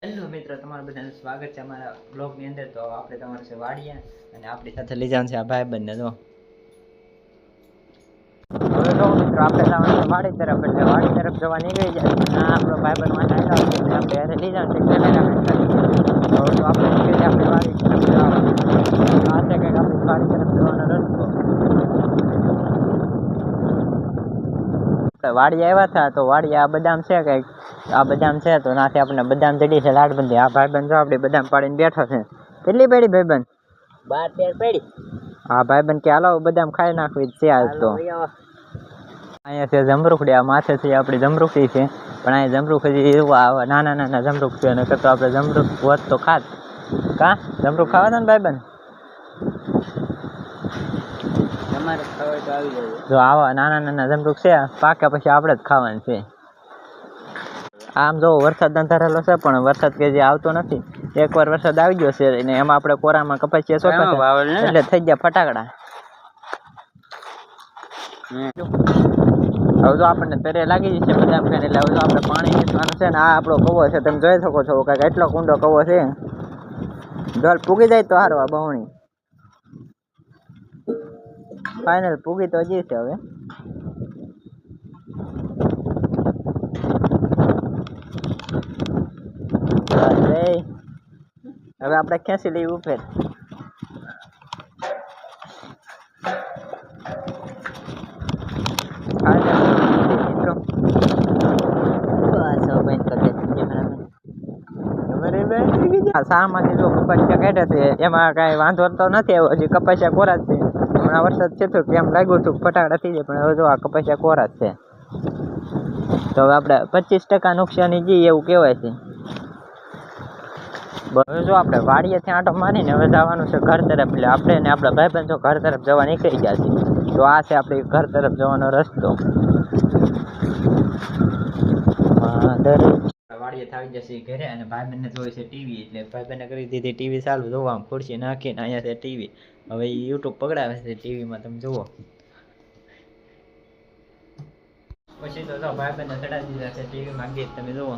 Hello મિત્રો, તમારું બધાનું સ્વાગત છે અમારા બ્લોગની અંદર. તો આપણે તમારે છે વાડિયા અને આપણી સાથે લઈ જવાનું છે આ ભાઈબંધને. તો હવે જો મિત્રો આપણે જવાનું છે વાડી તરફ, એટલે વાડી તરફ જવા નીકળી જાય. આ આપણો ભાઈબંધ માટે આવ્યો છે, આપણે લઈ જવાનું છે કેમેરા. તો આપણે નીકળી જાય આપણી વાડી તરફ જવા. આ છે કંઈક આપણી વાડી તરફ જવાનો રસ્તો. વાડી આવ્યા હતા તો વાડી આ બદામ છે કંઈક, આ બદામ છે તો નાથી આપણે બદામ જડી છે લાડબંધી. આ ભાઈબંધ જો આપણે બદામ પાડીને બેઠો છે. કેટલી પડી ભાઈબંધ? 12-13 પડી. હા ભાઈબંધ કે હાલો બદામ ખાઈ નાખવી છે આજ તો. અહીંયા છે જમરૂખડી, આ માથે છે આપણી જમરૂખડી છે, પણ અહીંયા જમરૂખ હજી એવું નાના નાના જમરૂખ છે. અને કરતો આપણે જમરૂખ હોત તો ખાત. કા જમરૂખ ખાવા ને ભાઈબંધ? તમારે ખાવા તો આવી જાય. જો આવા નાના નાના જમરૂખ છે, પાકે પછી આપણે જ ખાવાનું છે. આમ જો વરસાદ અંધારેલો છે, પણ વરસાદ કે જે આવતો નથી. એકવાર વરસાદ આવી ગયો છે અને એમાં આપણે કોરામાં કપાસિયા સોંપ્યા એટલે થઈ ગયા ફટાકડા. હવે જો આપણને તરે લાગી જશે બદામ ખાઈને, એટલે હવે જો આપણે પાણી પીવાનું છે ને. આ આપણો કવો છે, તમે જોઈ શકો છો કાંઈક એટલો કુંડો કવો છે. જલ પૂગી જાય તો સારું. આ બહુણી ફાઇનલ પૂગી તો હજી છે. હવે આપણે ખેંચી લઈએ ઉપર. શામાંથી જો કપાસિયા કાઢ્યા છે એમાં કઈ વાંધો તો નથી આવ્યો. હજી કપાસિયા કોરા જ છે. હમણાં વરસાદ છે તો કેમ લાગ્યું હતું ફટાકડા થઈ જાય, પણ હવે જો આ કપાસિયા કોરા જ છે. તો હવે આપણે 25% નુકસાની જઈએ એવું કહેવાય છે. હવે જો આપણે વાડીએથી આંટો મારીને હવે જવાનું છે ઘર તરફ. એટલે આપણે ને આપણા ભાઈબંધો ઘર તરફ જવા નીકળી ગયા છે. તો આ છે આપણી ઘર તરફ જવાનો રસ્તો. વાડીએ આવી જશે ઘરે અને ભાઈબંધને જોઈ છે ટીવી. એટલે ભાઈબંધને કરી દીધી ટીવી ચાલુ. જોવા ખુરશી નાખીને અહીંયા છે ટીવી. હવે યુટ્યુબ પકડાવે છે ટીવીમાં, તમે જુઓ. પછી તો ભાઈબંધને ચડાવી દીધા છે ટીવીમાં ગીત, તમે જુઓ.